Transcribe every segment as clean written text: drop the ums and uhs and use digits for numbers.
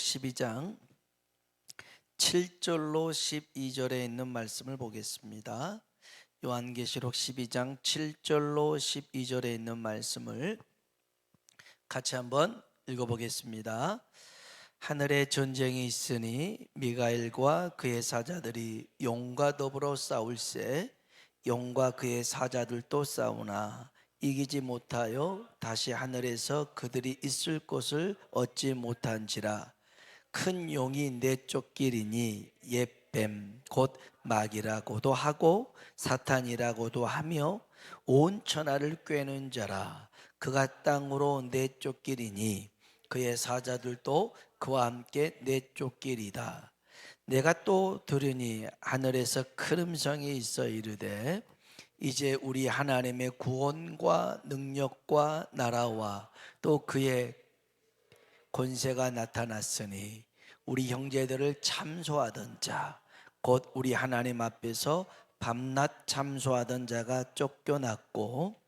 12장 7절로 12절에 있는 말씀을 보겠습니다. 요한계시록 12장 7절로 12절에 있는 말씀을 같이 한번 읽어보겠습니다. 하늘에 전쟁이 있으니 미가엘과 그의 사자들이 용과 더불어 싸울세 용과 그의 사자들도 싸우나 이기지 못하여 다시 하늘에서 그들이 있을 곳을 얻지 못한지라. 큰 용이 내쫓기리니 옛 뱀 곧 마귀라고도 하고 사탄이라고도 하며 온 천하를 꿰는 자라. 그가 땅으로 내쫓기리니 그의 사자들도 그와 함께 내쫓기리다. 내가 또 들으니 하늘에서 큰 음성이 있어 이르되 이제 우리 하나님의 구원과 능력과 나라와 또 그의 권세가 나타났으니 우리 형제들을 참소하던 자 곧 우리 하나님 앞에서 밤낮 참소하던 자가 쫓겨났고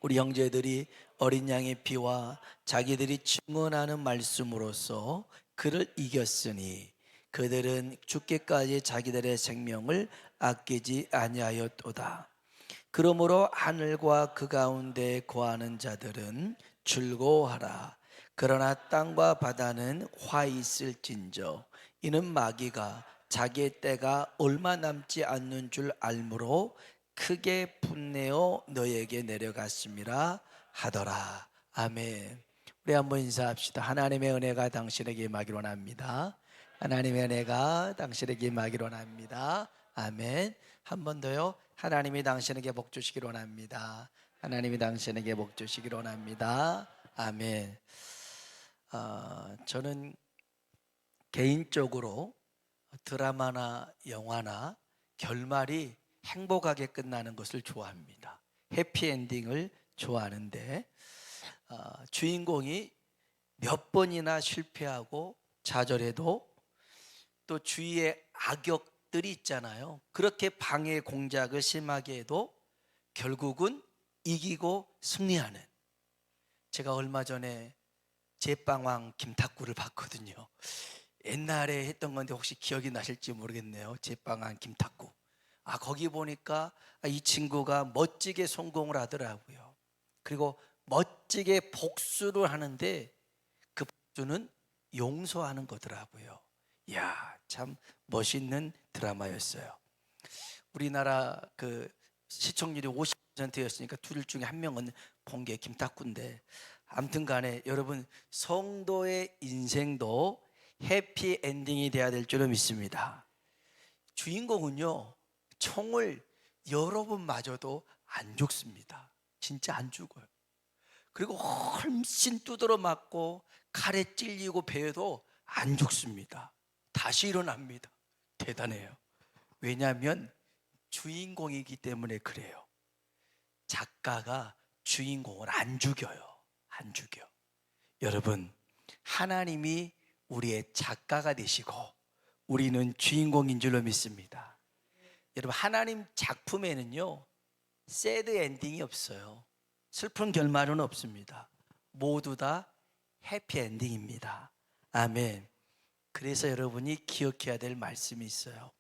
우리 형제들이 어린 양의 피와 자기들이 증언하는 말씀으로써 그를 이겼으니 그들은 죽기까지 자기들의 생명을 아끼지 아니하였도다. 그러므로 하늘과 그 가운데 거하는 자들은 즐거워하라. 그러나 땅과 바다는 화 있을진저 이는 마귀가 자기의 때가 얼마 남지 않는 줄 알므로 크게 분내어 너에게 내려갔음이라 하더라. 아멘. 우리 한번 인사합시다. 하나님의 은혜가 당신에게 임하기를 원합니다. 하나님의 은혜가 당신에게 임하기를 원합니다. 아멘. 한 번 더요. 하나님이 당신에게 복 주시기를 원합니다. 하나님이 당신에게 복 주시기를 원합니다. 아멘. 저는 개인적으로 드라마나 영화나 결말이 행복하게 끝나는 것을 좋아합니다. 해피엔딩을 좋아하는데 주인공이 몇 번이나 실패하고 좌절해도 또 주위에 악역들이 있잖아요. 그렇게 방해 공작을 심하게 해도 결국은 이기고 승리하는. 제가 얼마 전에 제빵왕 김탁구를 봤거든요. 옛날에 했던 건데 혹시 기억이 나실지 모르겠네요. 제빵왕 김탁구. 거기 보니까 이 친구가 멋지게 성공을 하더라고요. 그리고 멋지게 복수를 하는데 그 복수는 용서하는 거더라고요. 이야, 참 멋있는 드라마였어요. 우리나라 그 시청률이 50%였으니까 둘 중에 한 명은 본 게 김탁구인데, 아무튼 간에 여러분, 성도의 인생도 해피엔딩이 돼야 될 줄로 믿습니다. 주인공은요, 총을 여러 번 맞아도 안 죽습니다. 진짜 안 죽어요. 그리고 훨씬 두드러 맞고 칼에 찔리고 베어도 안 죽습니다. 다시 일어납니다. 대단해요. 왜냐하면 주인공이기 때문에 그래요. 작가가 주인공을 안 죽여요. 안 죽여. 여러분, 하나님이 우리의 작가가 되시고 우리는 주인공인 줄로 믿습니다. 여러분, 하나님 작품에는요 새드 엔딩이 없어요. 슬픈 결말은 없습니다. 모두 다 해피 엔딩입니다. 아멘. 그래서 여러분이 기억해야 될 말씀이 있어요.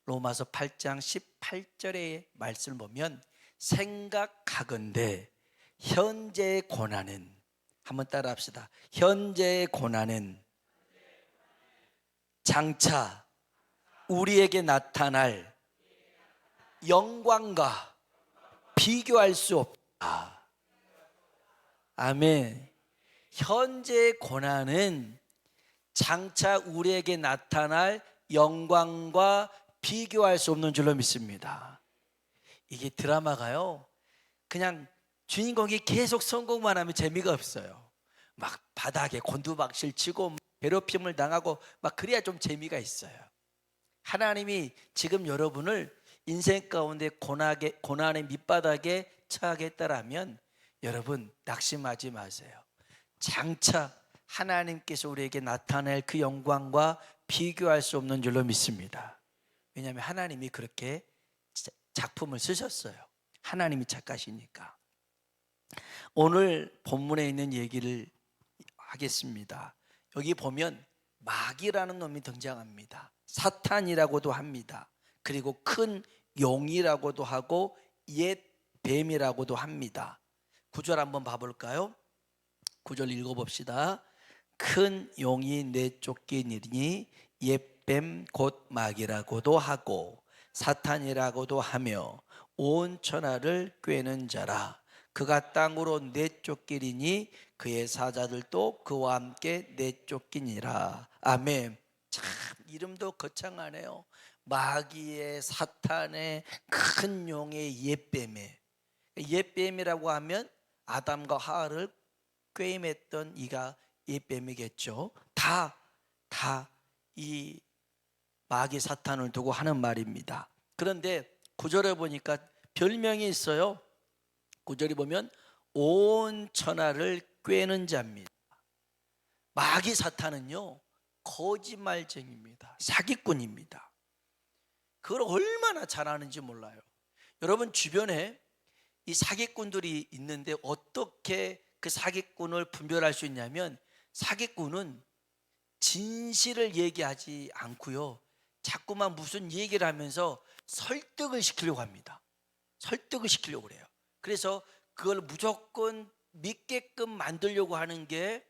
로마서 8장 18절의 말씀을 보면 생각하건대 현재의 고난은, 한번 따라 합시다. 현재의 고난은 장차 우리에게 나타날 영광과 비교할 수 없다. 아멘. 현재의 고난은 장차 우리에게 나타날 영광과 비교할 수 없는 줄로 믿습니다. 이게 드라마가요, 그냥 주인공이 계속 성공만 하면 재미가 없어요. 막 바닥에 곤두박질 치고 괴롭힘을 당하고 막 그래야 좀 재미가 있어요. 하나님이 지금 여러분을 인생 가운데 고난의 밑바닥에 처하게 했다라면 여러분 낙심하지 마세요. 장차 하나님께서 우리에게 나타낼 그 영광과 비교할 수 없는 줄로 믿습니다. 왜냐하면 하나님이 그렇게 작품을 쓰셨어요. 하나님이 작가시니까. 오늘 본문에 있는 얘기를 하겠습니다. 여기 보면 마귀라는 놈이 등장합니다. 사탄이라고도 합니다. 그리고 큰 용이라고도 하고 옛 뱀이라고도 합니다. 구절 한번 봐볼까요? 구절 읽어봅시다. 큰 용이 내쫓기니니 옛뱀 곧 마귀라고도 하고 사탄이라고도 하며 온 천하를 꿰는 자라. 그가 땅으로 내쫓기리니 그의 사자들도 그와 함께 내쫓기니라. 아멘. 참 이름도 거창하네요. 마귀의, 사탄의, 큰 용의, 옛뱀의. 옛뱀이라고 하면 아담과 하와를 꿰맸던 이가 옛뱀이겠죠. 다 이 마귀 사탄을 두고 하는 말입니다. 그런데 구절에 보니까 별명이 있어요. 구절이 보면 온 천하를 꿰는 자입니다. 마귀 사탄은요, 거짓말쟁이입니다. 사기꾼입니다. 그걸 얼마나 잘하는지 몰라요. 여러분 주변에 이 사기꾼들이 있는데 어떻게 그 사기꾼을 분별할 수 있냐면, 사기꾼은 진실을 얘기하지 않고요, 자꾸만 무슨 얘기를 하면서 설득을 시키려고 합니다. 설득을 시키려고 그래요. 그래서 그걸 무조건 믿게끔 만들려고 하는 게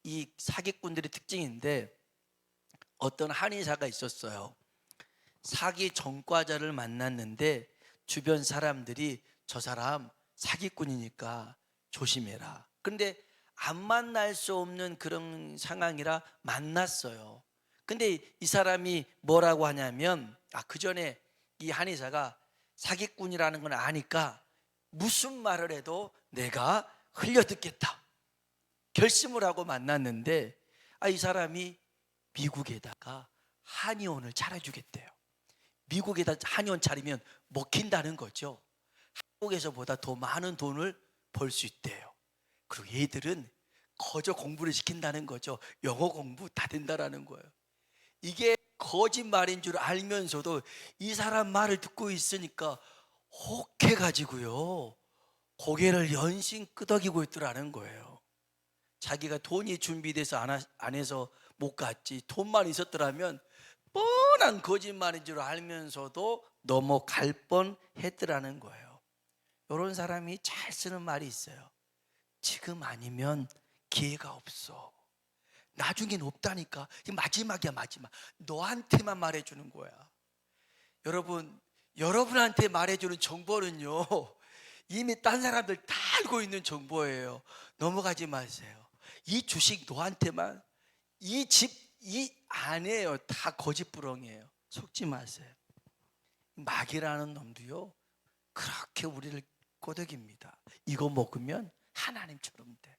이 사기꾼들의 특징인데, 어떤 한의사가 있었어요. 사기 전과자를 만났는데 주변 사람들이 저 사람 사기꾼이니까 조심해라. 그런데 안 만날 수 없는 그런 상황이라 만났어요. 근데 이 사람이 뭐라고 하냐면, 그 전에 이 한의사가 사기꾼이라는 걸 아니까 무슨 말을 해도 내가 흘려듣겠다 결심을 하고 만났는데, 이 사람이 미국에다가 한의원을 차려주겠대요. 미국에다 한의원 차리면 먹힌다는 거죠. 한국에서보다 더 많은 돈을 벌 수 있대요. 그리고 얘들은 거저 공부를 시킨다는 거죠. 영어 공부 다 된다라는 거예요. 이게 거짓말인 줄 알면서도 이 사람 말을 듣고 있으니까 혹해가지고요, 고개를 연신 끄덕이고 있더라는 거예요. 자기가 돈이 준비돼서 안 해서 못 갔지, 돈만 있었더라면 뻔한 거짓말인 줄 알면서도 넘어갈 뻔했더라는 거예요. 이런 사람이 잘 쓰는 말이 있어요. 지금 아니면 기회가 없어. 나중엔 없다니까. 마지막이야, 마지막. 너한테만 말해주는 거야. 여러분한테 말해주는 정보는요, 이미 딴 사람들 다 알고 있는 정보예요. 넘어가지 마세요. 이 주식 너한테만, 이 집, 이 아니에요. 다 거짓부렁이에요. 속지 마세요. 마귀라는 놈도요, 그렇게 우리를 꼬드깁니다. 이거 먹으면 하나님처럼 돼.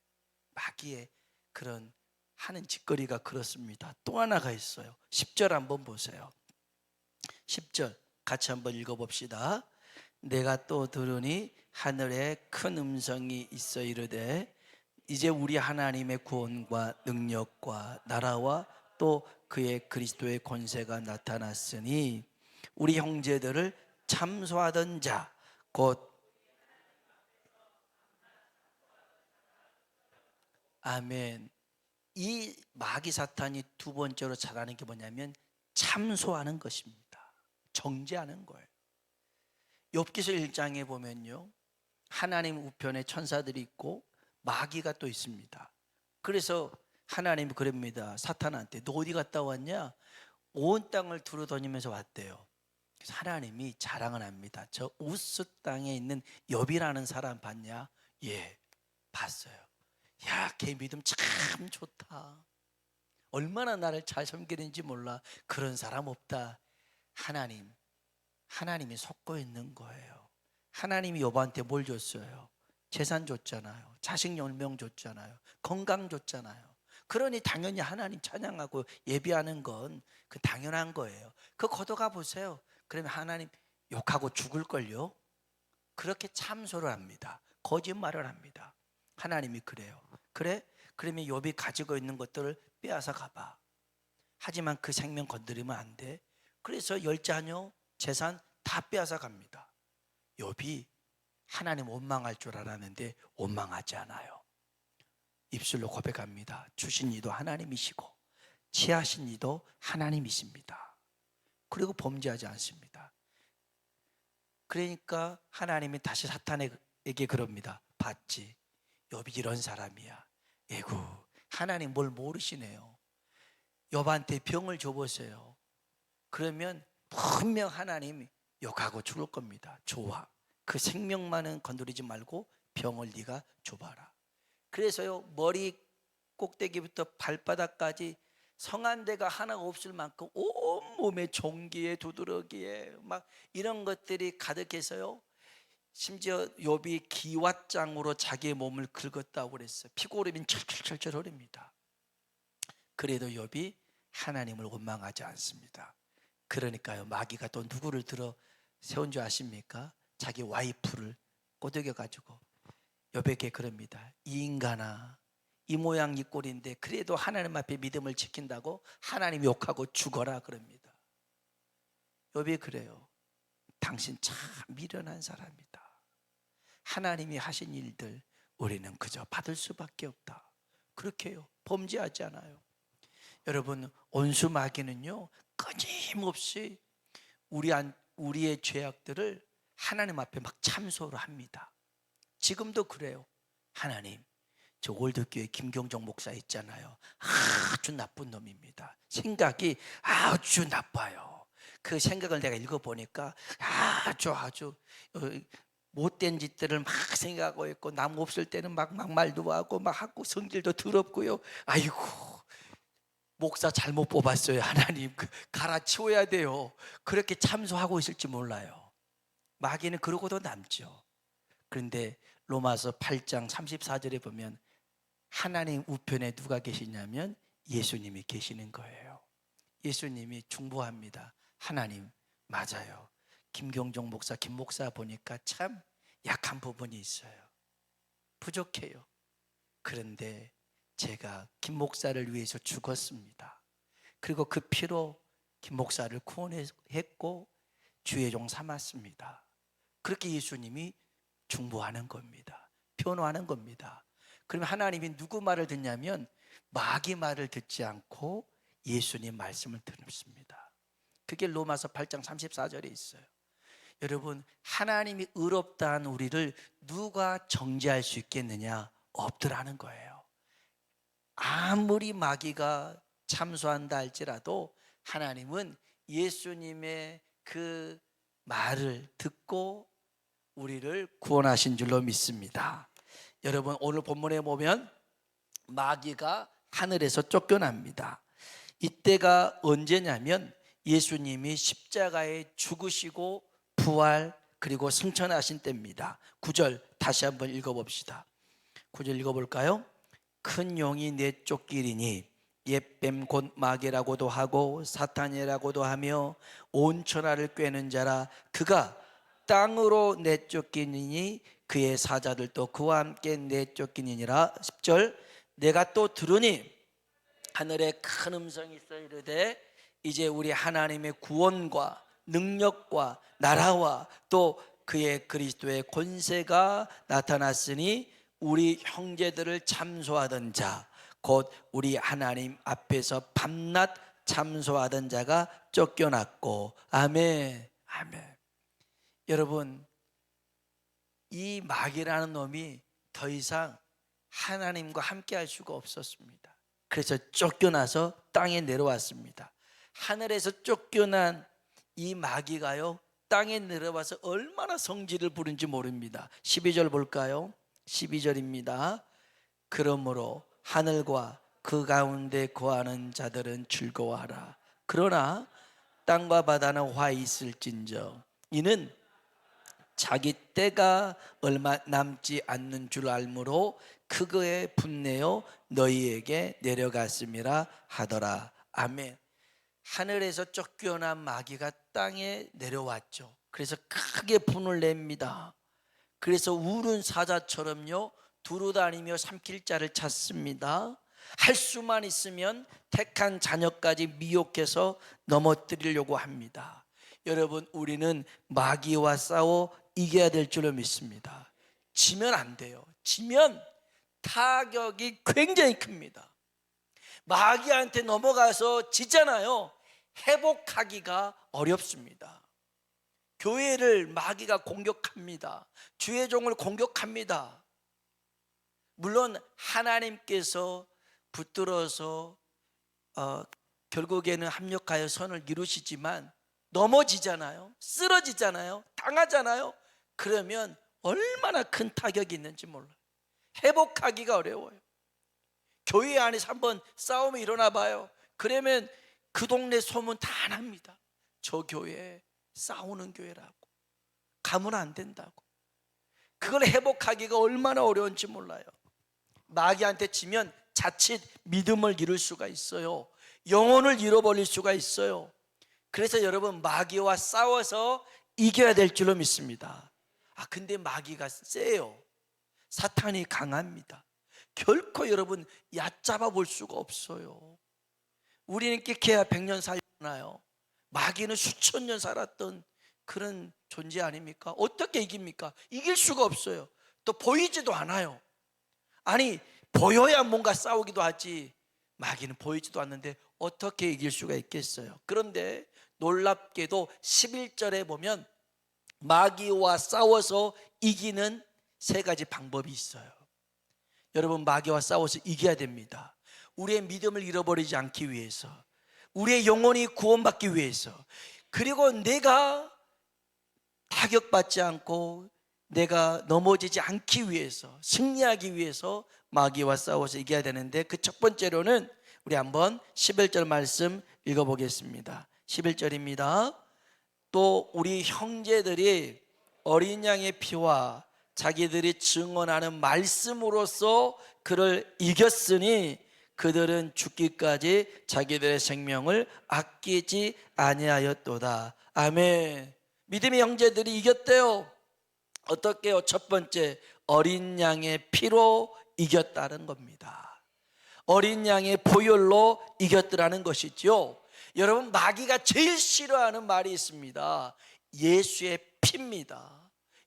마귀의 그런 하는 짓거리가 그렇습니다. 또 하나가 있어요. 10절 한번 보세요. 10절 같이 한번 읽어봅시다. 내가 또 들으니 하늘에 큰 음성이 있어 이르되, 이제 우리 하나님의 구원과 능력과 나라와 또 그의 그리스도의 권세가 나타났으니 우리 형제들을 참소하던 자 곧 아멘. 이 마귀 사탄이 두 번째로 잘하는 게 뭐냐면 참소하는 것입니다. 정죄하는 거예요. 욥기서 1장에 보면요, 하나님 우편에 천사들이 있고 마귀가 또 있습니다. 그래서 하나님이 그럽니다. 사탄한테 너 어디 갔다 왔냐? 온 땅을 두루다니면서 왔대요. 그래서 하나님이 자랑을 합니다. 저 우스 땅에 있는 욥이라는 사람 봤냐? 예, 봤어요. 야, 걔 믿음 참 좋다. 얼마나 나를 잘 섬기는지 몰라. 그런 사람 없다. 하나님이 속고 있는 거예요. 하나님이 욥한테 뭘 줬어요? 재산 줬잖아요. 자식 10명 줬잖아요. 건강 줬잖아요. 그러니 당연히 하나님 찬양하고 예배하는 건 그 당연한 거예요. 그거 걷어가 보세요. 그러면 하나님 욕하고 죽을걸요. 그렇게 참소를 합니다. 거짓말을 합니다. 하나님이 그래요. 그래? 그러면 욥이 가지고 있는 것들을 빼앗아 가봐. 하지만 그 생명 건드리면 안 돼. 그래서 10자녀 재산 다 빼앗아 갑니다. 욥이 하나님 원망할 줄 알았는데 원망하지 않아요. 입술로 고백합니다. 주신 이도 하나님이시고 지하신 이도 하나님이십니다. 그리고 범죄하지 않습니다. 그러니까 하나님이 다시 사탄에게 그럽니다. 봤지, 욥이 이런 사람이야. 에구, 하나님 뭘 모르시네요. 욥한테 병을 줘보세요. 그러면 분명 하나님 욕하고 죽을 겁니다. 좋아, 그 생명만은 건드리지 말고 병을 네가 줘봐라. 그래서요, 머리 꼭대기부터 발바닥까지 성한 데가 하나가 없을 만큼 온몸에 종기에 두드러기에 막 이런 것들이 가득해서요, 심지어 욥이 기왓장으로 자기의 몸을 긁었다고 그랬어요. 피고 흐르면 철철철철 흐릅니다. 그래도 욥이 하나님을 원망하지 않습니다. 그러니까요, 마귀가 또 누구를 들어 세운 줄 아십니까? 자기 와이프를 꼬드겨 가지고 욥에게 그럽니다. 이 인간아, 이 모양 이 꼴인데 그래도 하나님 앞에 믿음을 지킨다고 하나님 욕하고 죽어라 그럽니다. 욥이 그래요. 당신 참 미련한 사람이다. 하나님이 하신 일들 우리는 그저 받을 수밖에 없다. 그렇게 해요. 범죄하지 않아요. 여러분, 온수 마귀는요, 끊임없이 우리의 죄악들을 하나님 앞에 막 참소를 합니다. 지금도 그래요. 하나님, 저 월드교회 김경정 목사 있잖아요. 아주 나쁜 놈입니다. 생각이 아주 나빠요. 그 생각을 내가 읽어보니까 아주 못된 짓들을 막 생각하고 있고, 남 없을 때는 막 말도 하고 막 하고 성질도 더럽고요. 아이고, 목사 잘못 뽑았어요. 하나님 갈아치워야 돼요. 그렇게 참소하고 있을지 몰라요. 마귀는 그러고도 남죠. 그런데 로마서 8장 34절에 보면 하나님 우편에 누가 계시냐면 예수님이 계시는 거예요. 예수님이 중보합니다. 하나님, 맞아요. 김경종 목사, 김 목사 보니까 참 약한 부분이 있어요. 부족해요. 그런데 제가 김 목사를 위해서 죽었습니다. 그리고 그 피로 김 목사를 구원했고 주의 종 삼았습니다. 그렇게 예수님이 중보하는 겁니다. 변호하는 겁니다. 그러면 하나님이 누구 말을 듣냐면 마귀 말을 듣지 않고 예수님 말씀을 듣습니다. 그게 로마서 8장 34절에 있어요. 여러분, 하나님이 의롭다 한 우리를 누가 정죄할 수 있겠느냐? 없더라는 거예요. 아무리 마귀가 참소한다 할지라도 하나님은 예수님의 그 말을 듣고 우리를 구원하신 줄로 믿습니다. 여러분, 오늘 본문에 보면 마귀가 하늘에서 쫓겨납니다. 이때가 언제냐면 예수님이 십자가에 죽으시고 부활 그리고 승천하신 때입니다. 9절 다시 한번 읽어봅시다. 9절 읽어볼까요? 큰 용이 내쫓기리니 옛뱀 곧 마귀라고도 하고 사탄이라고도 하며 온 천하를 꿰는 자라. 그가 땅으로 내쫓기니니 그의 사자들도 그와 함께 내쫓기니라. 10절 내가 또 들으니 하늘에 큰 음성이 있어 이르되 이제 우리 하나님의 구원과 능력과 나라와 또 그의 그리스도의 권세가 나타났으니 우리 형제들을 참소하던 자 곧 우리 하나님 앞에서 밤낮 참소하던 자가 쫓겨났고. 아멘. 아멘. 여러분, 이 마귀라는 놈이 더 이상 하나님과 함께 할 수가 없었습니다. 그래서 쫓겨나서 땅에 내려왔습니다. 하늘에서 쫓겨난 이 마귀가요, 땅에 내려와서 얼마나 성질을 부른지 모릅니다. 12절 볼까요? 12절입니다. 그러므로 하늘과 그 가운데 거하는 자들은 즐거워하라. 그러나 땅과 바다는 화 있을진저 이는 자기 때가 얼마 남지 않는 줄 알므로 그거에 분내어 너희에게 내려갔음이라 하더라. 아멘. 하늘에서 쫓겨난 마귀가 땅에 내려왔죠. 그래서 크게 분을 냅니다. 그래서 우는 사자처럼요 두루다니며 삼킬 자를 찾습니다. 할 수만 있으면 택한 자녀까지 미혹해서 넘어뜨리려고 합니다. 여러분, 우리는 마귀와 싸워 이겨야 될 줄로 믿습니다. 지면 안 돼요. 지면 타격이 굉장히 큽니다. 마귀한테 넘어가서 지잖아요. 회복하기가 어렵습니다. 교회를 마귀가 공격합니다. 주의 종을 공격합니다. 물론 하나님께서 붙들어서 결국에는 합력하여 선을 이루시지만 넘어지잖아요. 쓰러지잖아요. 당하잖아요. 그러면 얼마나 큰 타격이 있는지 몰라요. 회복하기가 어려워요. 교회 안에서 한번 싸움이 일어나 봐요. 그러면 그 동네 소문 다 납니다. 저 교회 싸우는 교회라고, 가면 안 된다고. 그걸 회복하기가 얼마나 어려운지 몰라요. 마귀한테 치면 자칫 믿음을 잃을 수가 있어요. 영혼을 잃어버릴 수가 있어요. 그래서 여러분, 마귀와 싸워서 이겨야 될 줄로 믿습니다. 근데 마귀가 세요. 사탄이 강합니다. 결코 여러분 얕잡아 볼 수가 없어요. 우리는 끼케야 100년 살잖아요. 마귀는 수천 년 살았던 그런 존재 아닙니까? 어떻게 이깁니까? 이길 수가 없어요. 또 보이지도 않아요. 아니, 보여야 뭔가 싸우기도 하지, 마귀는 보이지도 않는데 어떻게 이길 수가 있겠어요? 그런데 놀랍게도 11절에 보면 마귀와 싸워서 이기는 세 가지 방법이 있어요. 여러분, 마귀와 싸워서 이겨야 됩니다. 우리의 믿음을 잃어버리지 않기 위해서, 우리의 영혼이 구원받기 위해서, 그리고 내가 타격받지 않고 내가 넘어지지 않기 위해서, 승리하기 위해서 마귀와 싸워서 이겨야 되는데, 그 첫 번째로는 우리 한번 11절 말씀 읽어보겠습니다. 11절입니다. 또 우리 형제들이 어린 양의 피와 자기들이 증언하는 말씀으로써 그를 이겼으니 그들은 죽기까지 자기들의 생명을 아끼지 아니하였도다. 아멘. 믿음의 형제들이 이겼대요. 어떻게요? 첫 번째, 어린 양의 피로 이겼다는 겁니다. 어린 양의 보혈로 이겼더라는 것이죠. 여러분, 마귀가 제일 싫어하는 말이 있습니다. 예수의 피입니다.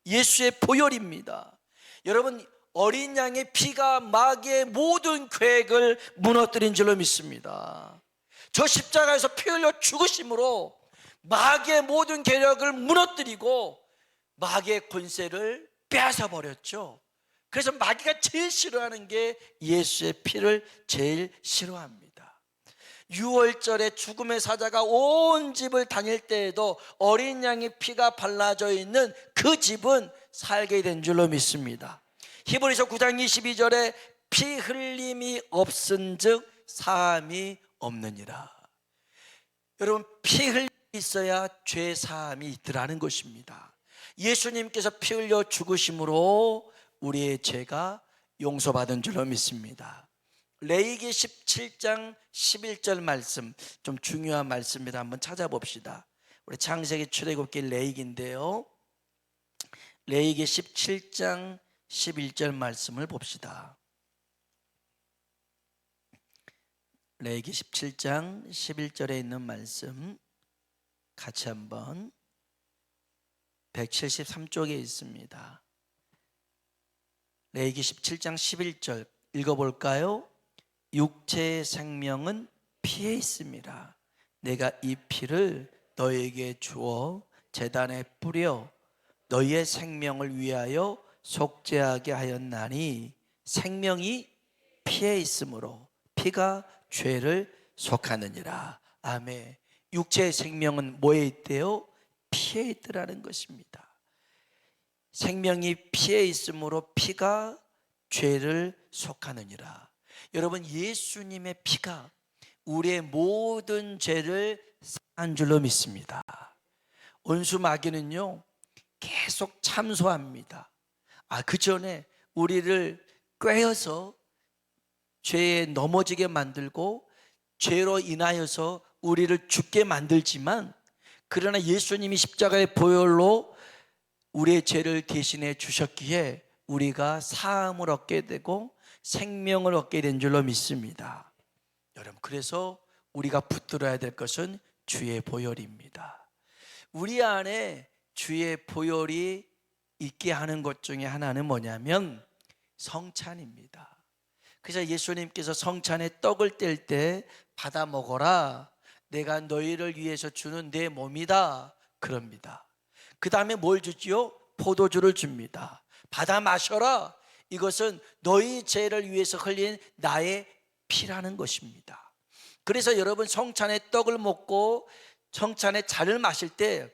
예수의 보혈입니다. 여러분, 어린 양의 피가 마귀의 모든 계획을 무너뜨린 줄로 믿습니다. 저 십자가에서 피 흘려 죽으심으로 마귀의 모든 계략을 무너뜨리고 마귀의 권세를 빼앗아 버렸죠. 그래서 마귀가 제일 싫어하는 게 예수의 피를 제일 싫어합니다. 유월절에 죽음의 사자가 온 집을 다닐 때에도 어린 양의 피가 발라져 있는 그 집은 살게 된 줄로 믿습니다. 히브리서 9장 22절에 피 흘림이 없은즉 사함이 없느니라. 여러분, 피 흘림이 있어야 죄 사함이 있더라는 것입니다. 예수님께서 피 흘려 죽으심으로 우리의 죄가 용서받은 줄로 믿습니다. 레위기 17장 11절 말씀, 좀 중요한 말씀입니다. 한번 찾아봅시다. 우리 창세기 출애굽기 레위기인데요, 레위기 17장 11절 말씀을 봅시다. 레위기 17장 11절에 있는 말씀 같이 한번 173쪽에 있습니다. 레위기 17장 11절 읽어볼까요? 육체의 생명은 피에 있습니다. 내가 이 피를 너에게 주어 제단에 뿌려 너희의 생명을 위하여 속죄하게 하였나니 생명이 피에 있으므로 피가 죄를 속하느니라. 아멘. 육체의 생명은 뭐에 있대요? 피에 있더라는 것입니다. 생명이 피에 있으므로 피가 죄를 속하느니라. 여러분, 예수님의 피가 우리의 모든 죄를 산 줄로 믿습니다. 원수 마귀는요 계속 참소합니다. 그 전에 우리를 꿰어서 죄에 넘어지게 만들고 죄로 인하여서 우리를 죽게 만들지만, 그러나 예수님이 십자가의 보혈로 우리의 죄를 대신해 주셨기에 우리가 사함을 얻게 되고 생명을 얻게 된 줄로 믿습니다. 여러분, 그래서 우리가 붙들어야 될 것은 주의 보혈입니다. 우리 안에 주의 보혈이 있게 하는 것 중에 하나는 뭐냐면 성찬입니다. 그래서 예수님께서 성찬에 떡을 뗄 때 받아 먹어라, 내가 너희를 위해서 주는 내 몸이다 그럽니다. 그 다음에 뭘 주지요? 포도주를 줍니다. 받아 마셔라, 이것은 너희 죄를 위해서 흘린 나의 피라는 것입니다. 그래서 여러분, 성찬의 떡을 먹고 성찬의 잔을 마실 때,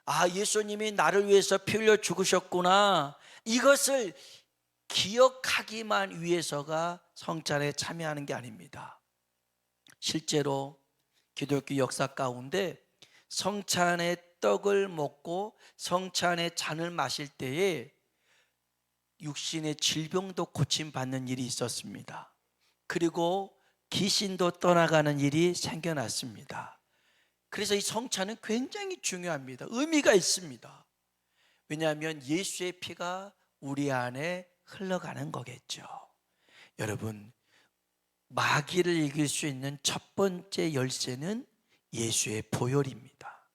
아, 예수님이 나를 위해서 피 흘려 죽으셨구나, 이것을 기억하기만 위해서가 성찬에 참여하는 게 아닙니다. 실제로 기독교 역사 가운데 성찬의 떡을 먹고 성찬의 잔을 마실 때에 육신의 질병도 고침받는 일이 있었습니다. 그리고 귀신도 떠나가는 일이 생겨났습니다. 그래서 이 성찬은 굉장히 중요합니다. 의미가 있습니다. 왜냐하면 예수의 피가 우리 안에 흘러가는 거겠죠. 여러분, 마귀를 이길 수 있는 첫 번째 열쇠는 예수의 보혈입니다.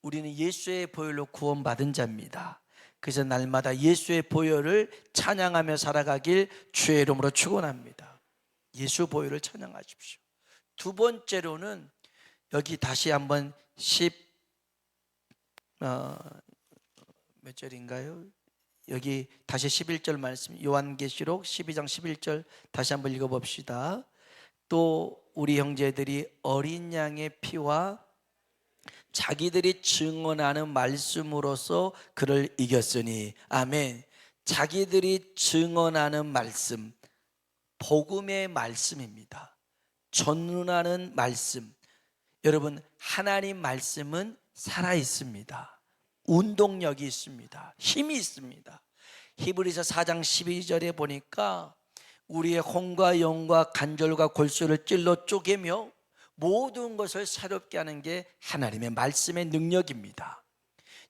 우리는 예수의 보혈로 구원받은 자입니다. 그래서 날마다 예수의 보혈을 찬양하며 살아가길 주의 이름으로 축원합니다. 예수 보혈을 찬양하십시오. 두 번째로는 여기 다시 한번 몇 절인가요? 여기 다시 11절 말씀, 요한계시록 12장 11절 다시 한번 읽어봅시다. 또 우리 형제들이 어린 양의 피와 자기들이 증언하는 말씀으로서 그를 이겼으니. 아멘. 자기들이 증언하는 말씀, 복음의 말씀입니다. 전하는 말씀. 여러분, 하나님 말씀은 살아 있습니다. 운동력이 있습니다. 힘이 있습니다. 히브리서 4장 12절에 보니까 우리의 혼과 영과 관절과 골수를 찔러 쪼개며 모든 것을 새롭게 하는 게 하나님의 말씀의 능력입니다.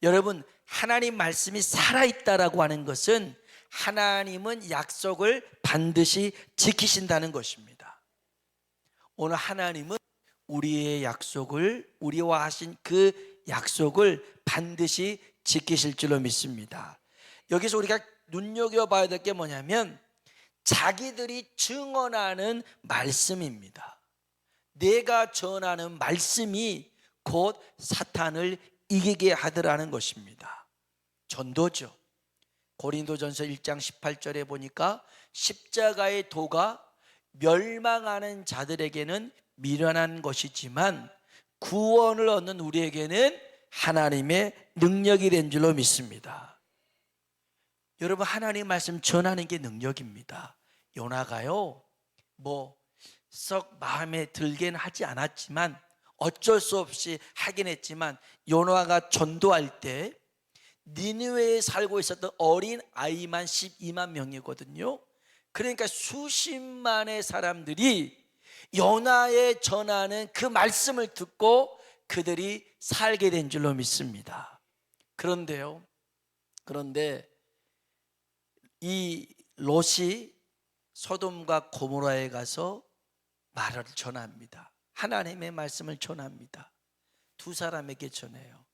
여러분, 하나님 말씀이 살아있다라고 하는 것은 하나님은 약속을 반드시 지키신다는 것입니다. 오늘 하나님은 우리의 약속을, 우리와 하신 그 약속을 반드시 지키실 줄로 믿습니다. 여기서 우리가 눈여겨봐야 될 게 뭐냐면 자기들이 증언하는 말씀입니다. 내가 전하는 말씀이 곧 사탄을 이기게 하더라는 것입니다. 전도죠. 고린도전서 1장 18절에 보니까 십자가의 도가 멸망하는 자들에게는 미련한 것이지만 구원을 얻는 우리에게는 하나님의 능력이 된 줄로 믿습니다. 여러분, 하나님 말씀 전하는 게 능력입니다. 요나가요, 썩 마음에 들긴 하지 않았지만 어쩔 수 없이 하긴 했지만, 요나가 전도할 때 니느웨에 살고 있었던 어린 아이만 12만 명이거든요. 그러니까 수십만의 사람들이 요나의 전하는 그 말씀을 듣고 그들이 살게 된 줄로 믿습니다. 그런데 이 롯이 소돔과 고모라에 가서 말을 전합니다. 하나님의 말씀을 전합니다. 두 사람에게 전해요.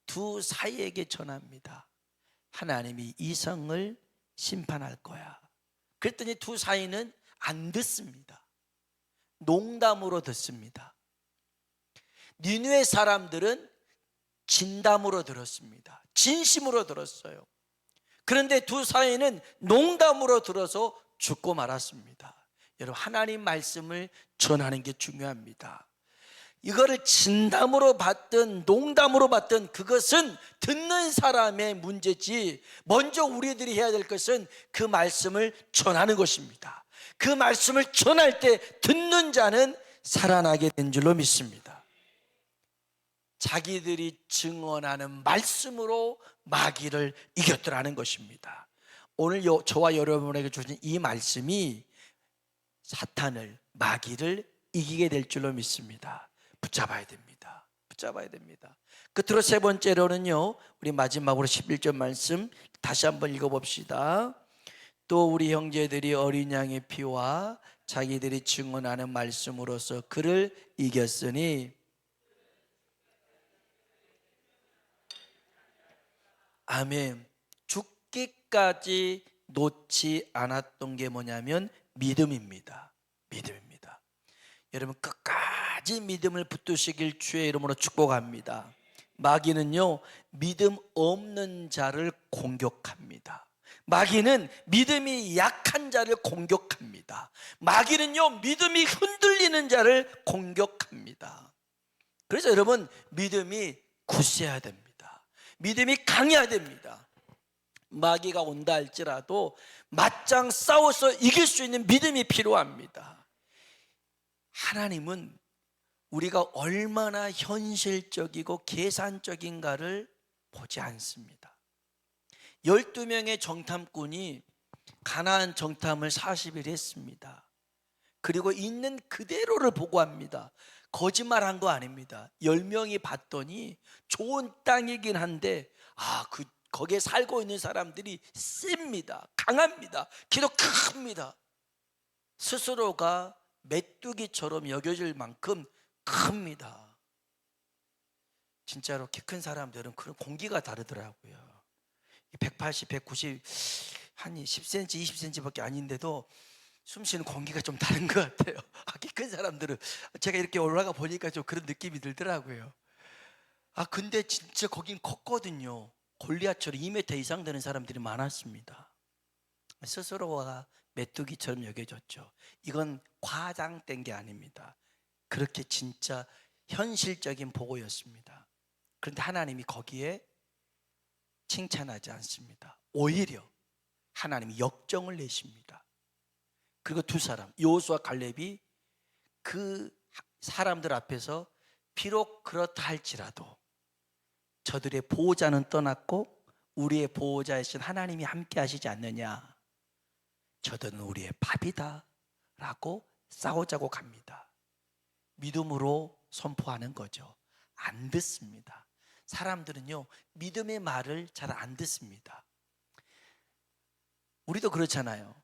두 사이에게 전합니다. 하나님이 이 성을 심판할 거야. 그랬더니 두 사이는 안 듣습니다. 농담으로 듣습니다. 니느웨 사람들은 진담으로 들었습니다. 진심으로 들었어요. 그런데 두 사이는 농담으로 들어서 죽고 말았습니다. 여러분, 하나님 말씀을 전하는 게 중요합니다. 이거를 진담으로 받든 농담으로 받든 그것은 듣는 사람의 문제지, 먼저 우리들이 해야 될 것은 그 말씀을 전하는 것입니다. 그 말씀을 전할 때 듣는 자는 살아나게 된 줄로 믿습니다. 자기들이 증언하는 말씀으로 마귀를 이겼더라는 것입니다. 오늘 저와 여러분에게 주신 이 말씀이 사탄을, 마귀를 이기게 될 줄로 믿습니다. 붙잡아야 됩니다. 붙잡아야 됩니다. 끝으로 세 번째로는요, 우리 마지막으로 11절 말씀 다시 한번 읽어봅시다. 또 우리 형제들이 어린 양의 피와 자기들이 증언하는 말씀으로서 그를 이겼으니. 아멘. 죽기까지 놓지 않았던 게 뭐냐면 믿음입니다. 믿음입니다. 여러분 끝까지 믿음을 붙드시길 주의 이름으로 축복합니다. 마귀는요, 믿음 없는 자를 공격합니다. 마귀는 믿음이 약한 자를 공격합니다. 마귀는요, 믿음이 흔들리는 자를 공격합니다. 그래서 여러분, 믿음이 굳세야 됩니다. 믿음이 강해야 됩니다. 마귀가 온다 할지라도 맞짱 싸워서 이길 수 있는 믿음이 필요합니다. 하나님은 우리가 얼마나 현실적이고 계산적인가를 보지 않습니다. 12명의 정탐꾼이 가나안 정탐을 40일 했습니다. 그리고 있는 그대로를 보고합니다. 거짓말한 거 아닙니다. 10명이 봤더니 좋은 땅이긴 한데 거기에 살고 있는 사람들이 셉니다. 강합니다. 키도 큽니다. 스스로가 메뚜기처럼 여겨질 만큼 큽니다. 진짜로 키 큰 사람들은 그런 공기가 다르더라고요. 180, 190, 한 10cm, 20cm밖에 아닌데도 숨쉬는 공기가 좀 다른 것 같아요. 키 큰 사람들은 제가 이렇게 올라가 보니까 좀 그런 느낌이 들더라고요. 근데 진짜 거긴 컸거든요. 골리앗처럼 2m 이상 되는 사람들이 많았습니다. 스스로가 메뚜기처럼 여겨졌죠. 이건 과장된 게 아닙니다. 그렇게 진짜 현실적인 보고였습니다. 그런데 하나님이 거기에 칭찬하지 않습니다. 오히려 하나님이 역정을 내십니다. 그리고 두 사람, 여호수아 칼렙이 그 사람들 앞에서 비록 그렇다 할지라도 저들의 보호자는 떠났고 우리의 보호자이신 하나님이 함께 하시지 않느냐, 저들은 우리의 밥이다 라고 싸우자고 갑니다. 믿음으로 선포하는 거죠. 안 듣습니다. 사람들은요, 믿음의 말을 잘 안 듣습니다. 우리도 그렇잖아요.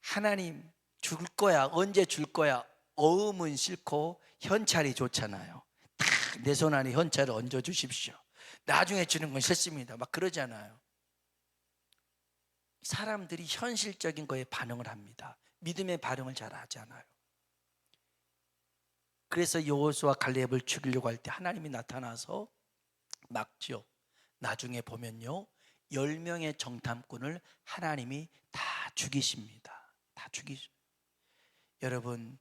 하나님 줄 거야, 언제 줄 거야, 어음은 싫고 현찰이 좋잖아요. 내 손 안에 현찰을 얹어 주십시오. 나중에 주는 건 싫습니다. 막 그러잖아요. 사람들이 현실적인 거에 반응을 합니다. 믿음의 반응을 잘 하지 않아요. 그래서 여호수아 갈렙을 죽이려고 할 때 하나님이 나타나서 막죠. 나중에 보면요, 10명의 정탐꾼을 하나님이 다 죽이십니다. 다 죽이죠. 여러분,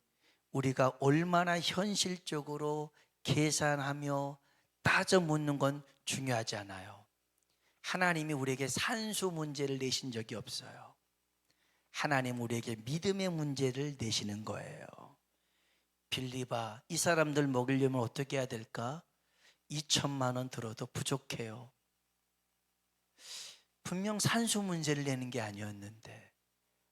우리가 얼마나 현실적으로 계산하며 따져 묻는 건 중요하지 않아요. 하나님이 우리에게 산수 문제를 내신 적이 없어요. 하나님 우리에게 믿음의 문제를 내시는 거예요. 빌립아, 이 사람들 먹이려면 어떻게 해야 될까? 2천만 원 들어도 부족해요. 분명 산수 문제를 내는 게 아니었는데,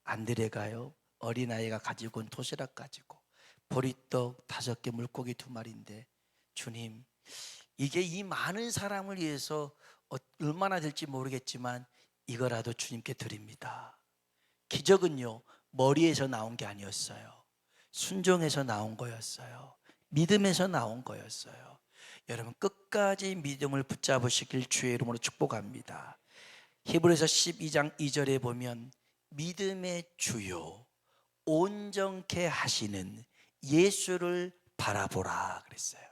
안드레가요, 어린아이가 가지고 온 도시락 가지고 보리떡 5개, 물고기 2마리인데 주님, 이게 이 많은 사람을 위해서 얼마나 될지 모르겠지만 이거라도 주님께 드립니다. 기적은요, 머리에서 나온 게 아니었어요. 순종에서 나온 거였어요. 믿음에서 나온 거였어요. 여러분, 끝까지 믿음을 붙잡으시길 주의 이름으로 축복합니다. 히브리서 12장 2절에 보면 믿음의 주요 온전케 하시는 예수를 바라보라 그랬어요.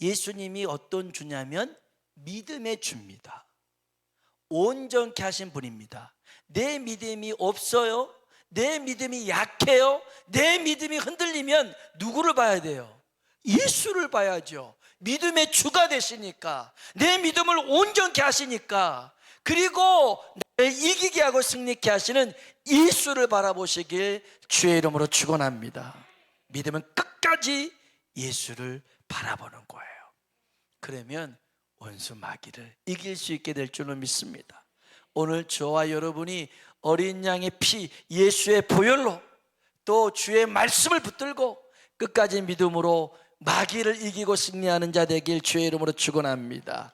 예수님이 어떤 주냐면 믿음의 주입니다. 온전케 하신 분입니다. 내 믿음이 없어요? 내 믿음이 약해요? 내 믿음이 흔들리면 누구를 봐야 돼요? 예수를 봐야죠. 믿음의 주가 되시니까, 내 믿음을 온전케 하시니까, 그리고 나를 이기게 하고 승리케 하시는 예수를 바라보시길 주의 이름으로 축원합니다. 믿음은 끝까지 예수를 바라보는 거예요. 그러면 원수 마귀를 이길 수 있게 될 줄로 믿습니다. 오늘 저와 여러분이 어린 양의 피, 예수의 보혈로 또 주의 말씀을 붙들고 끝까지 믿음으로 마귀를 이기고 승리하는 자 되길 주의 이름으로 축원합니다.